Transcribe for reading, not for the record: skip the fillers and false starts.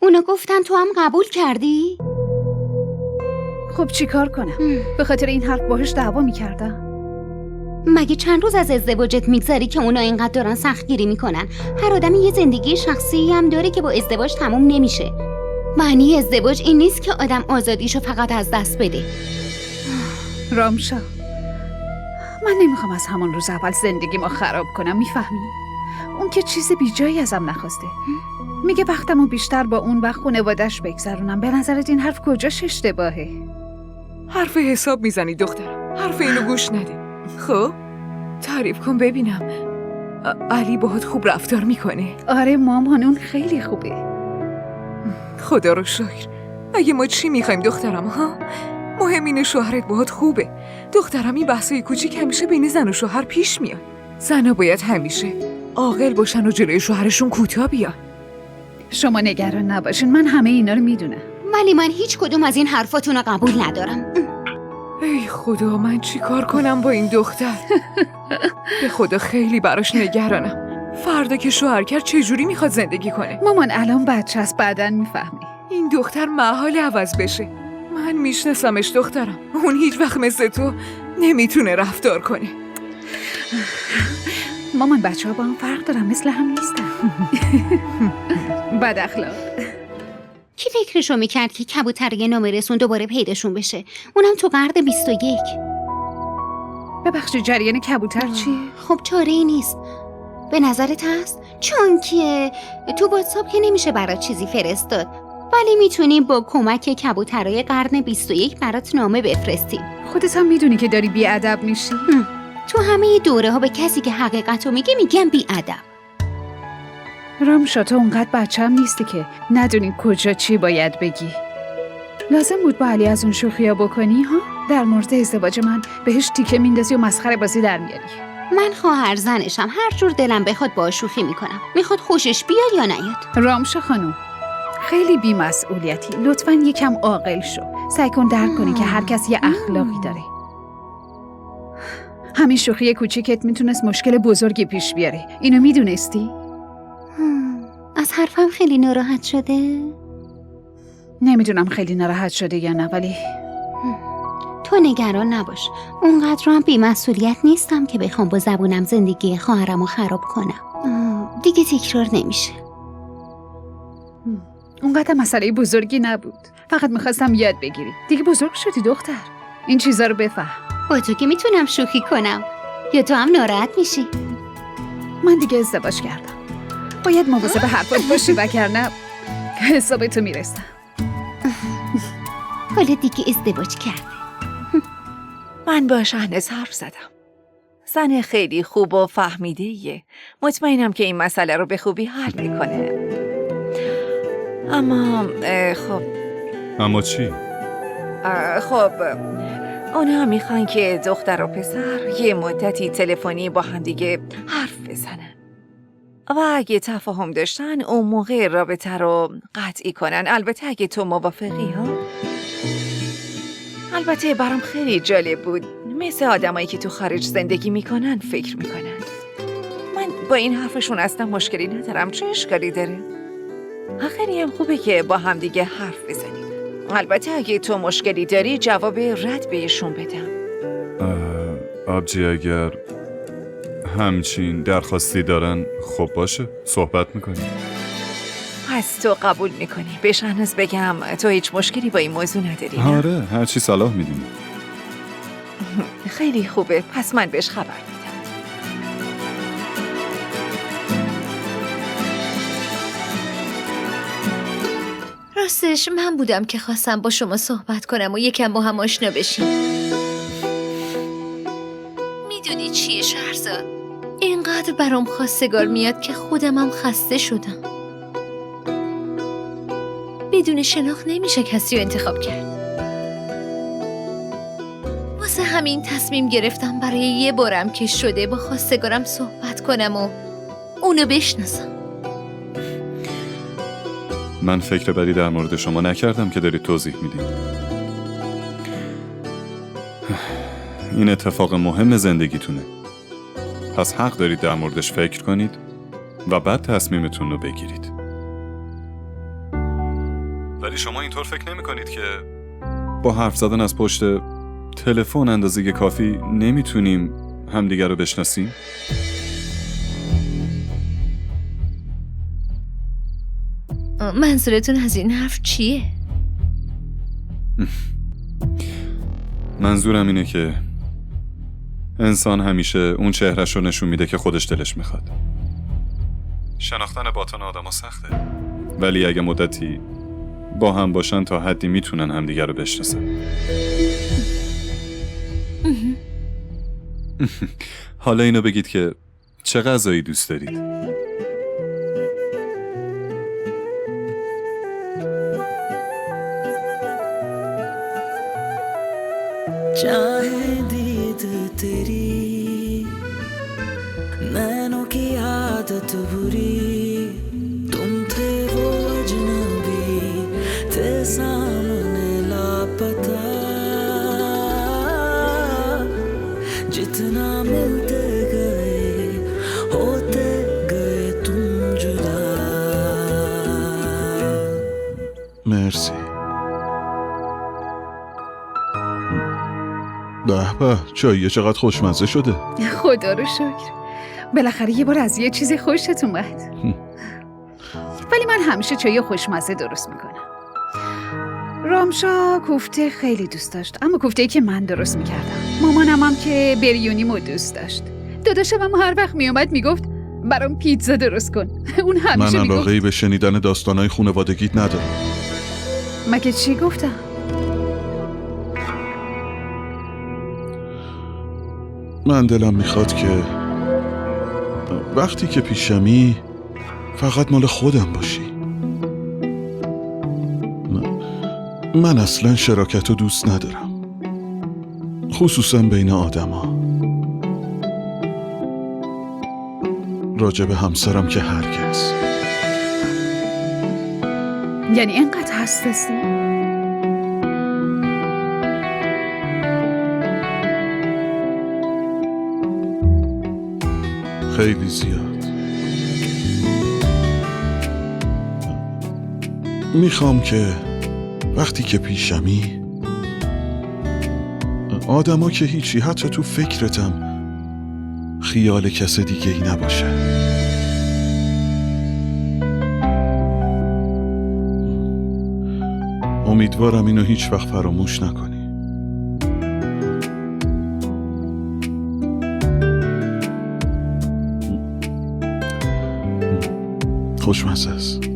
اونا گفتن تو هم قبول کردی؟ خب چی کار کنم؟ به خاطر این حرف باهاش دعوا میکردم. مگه چند روز از ازدواجت میگذری که اونا اینقدر دارن سختگیری میکنن؟ هر آدمی یه زندگی شخصی هم داره که با ازدواج تموم نمیشه. معنی ازدواج این نیست که آدم آزادیشو فقط از دست بده. رامشا، من نمیخوام از همون روز اول زندگیمو خراب کنم، میفهمی؟ اون که چیز بی جایی ازم نخواسته. میگه وقتمو بیشتر با اون و خانواده‌اش بگذرونم. به نظرت این حرف کجاش اشتباهه؟ حرف حساب میزنی دخترم. حرف اینو گوش نده. خب تعریف کن ببینم. علی باهات خوب رفتار میکنه؟ آره مامان، اون خیلی خوبه. خدا رو شکر. اگه ما چی میخوایم دخترم ها؟ مهم اینه شوهرت باهات خوبه. دخترم این بحثای کوچیک همیشه بین زن و شوهر پیش میاد. زنها باید همیشه عاقل باشن و جلوی شوهرشون کوتاه بیان. شما نگران نباشین، من همه اینا رو میدونم. ولی من هیچ کدوم از این حرفاتون رو قبول ندارم. ای خدا، من چی کار کنم با این دختر؟ به خدا خیلی براش نگرانم. فردا که شوهر کرد چجوری میخواد زندگی کنه؟ مامان الان بچه است، بعداً میفهمی. این دختر محال عوض بشه. من میشناسمش دخترم. اون هیچ وقت مثل تو نمیتونه رفتار کنه. مامان بچه ها با هم فرق دارن، مثل هم نیستن. بد اخلاق. کی فکرشو میکرد که کبوتر نامه رسون دوباره پیداشون بشه؟ اونم تو قرن 21. ببخشید جریان کبوتر چیه؟ خب چاره ای نیست. به نظرت هست؟ چون که تو واتساپ که نمیشه برات چیزی فرستاد، ولی میتونی با کمک کبوترای قرن 21 برات نامه بفرستی. خودت هم میدونی که داری بیادب میشی. تو همه دوره ها به کسی که حقیقتو میگه میگن بیادب. رامشا، تو اونقدر بچه هم نیستی که ندونی کجا چی باید بگی. لازم بود با علی از اون شوخیا بکنی ها؟ در مورد ازدواج من بهش تیکه میندازی و مسخره بازی در میاری. من خواهر زنشم، هر جور دلم بخواد با شوخی میکنم. میخواد خوشش بیاد یا نیاد. رامشا خانوم، خیلی بی‌مسئولیتی. لطفاً یکم عاقل شو. سعی کن درک کنی که هر کس یه اخلاقی داره. همین شوخی کوچیکت میتونست مشکل بزرگی پیش بیاره. اینو میدونستی؟ از حرفم خیلی ناراحت شده؟ نمیدونم خیلی ناراحت شده یا نه، ولی تو نگران نباش. اونقدر هم بی‌مسئولیت نیستم که بخوام با زبونم زندگی خواهرمو خراب کنم. دیگه تکرار نمیشه. اونقدر مسئله بزرگی نبود. فقط میخواستم یاد بگیری. دیگه بزرگ شدی دختر. این چیزا رو بفهم. با تو که میتونم شوخی کنم، یا تو هم ناراحت میشی؟ من دیگه ازدواج کردم. باید مواظب حرفات باشی وگرنه حساب تو میرسم. حالا دیگه ازدواج کرده. من با شهناز حرف زدم. زن خیلی خوب و فهمیده‌ایه. مطمئنم که این مسئله رو به خوبی حل میکنه. اما خب اما چی؟ خب اونا میخوان که دختر و پسر یه مدتی تلفنی با هم دیگه حرف بزنن و اگه تفاهم داشتن اون موقع رابطه رو قطعی کنن. البته اگه تو موافقی ها. البته برام خیلی جالب بود، مثل آدمایی که تو خارج زندگی میکنن فکر میکنن. من با این حرفشون اصلا مشکلی ندارم. چه اشکالی داره؟ خیلی هم خوبه که با هم دیگه حرف بزنیم. البته اگه تو مشکلی داری جواب رد بهشون بدم. آبجی اگر همچین درخواستی دارن خب باشه، صحبت میکنیم. پس تو قبول میکنی؟ به شهناز بگم تو هیچ مشکلی با این موضوع نداری؟ نه؟ آره، هرچی صلاح میدونی. خیلی خوبه، پس من بهش خبر میدم. راستش من بودم که خواستم با شما صحبت کنم و یکم با هم آشنا بشیم. میدونی چیه شهرزاد؟ اینقدر برام خواستگار میاد که خودمم خسته شدم. بدون شناخت نمیشه کسی رو انتخاب کرد. واسه همین تصمیم گرفتم برای یه بارم که شده با خواستگارم صحبت کنم و اونو بشناسم. من فکر بدی در مورد شما نکردم که دارید توضیح میدید. این اتفاق مهم زندگیتونه. پس حق دارید در موردش فکر کنید و بعد تصمیمتون رو بگیرید. ولی شما اینطور فکر نمی کنید که با حرف زدن از پشت تلفن اندازه کافی نمیتونیم همدیگر رو بشناسیم؟ منظورتون از این حرف چیه؟ منظورم اینه که انسان همیشه اون چهرش رو نشون میده که خودش دلش میخواد. شناختن باطن آدم ها سخته، ولی اگه مدتی با هم باشن تا حدی میتونن همدیگر رو بشناسن. حالا اینو بگید که چه غذایی دوست دارید؟ चाहे दीद तेरी नैनों की आदत बुरी तुम थे वो अजनबी थे सामने लापता जितना मिलते गए होते गए तुम जुदा مرسی. به به، چاییه چقدر خوشمزه شده. خدا رو شکر. بالاخره یه بار از یه چیزی خوشت اومد. ولی من همیشه چای خوشمزه درست میکنم. رامشا کوفته خیلی دوست داشت، اما کوفته‌ای که من درست میکردم. مامانم هم که بریونیمو دوست داشت. داداشم هم هر وقت میومد میگفت برام پیتزا درست کن. اون همیشه من میگفت علاقه‌ای به شنیدن داستانای خانوادگیت ندارم. مگه چی گفتم؟ من دلم میخواد که وقتی که پیشمی فقط مال خودم باشی. من اصلا شراکت رو دوست ندارم، خصوصا بین آدما. راجع به همسرم که هرگز. یعنی اینقدر حساسی؟ خیلی زیاد. میخوام که وقتی که پیشمی آدما که هیچی، حتی تو فکرتم خیال کس دیگه ای نباشه. امیدوارم اینو هیچ وقت فراموش نکنی. خوشمزه است.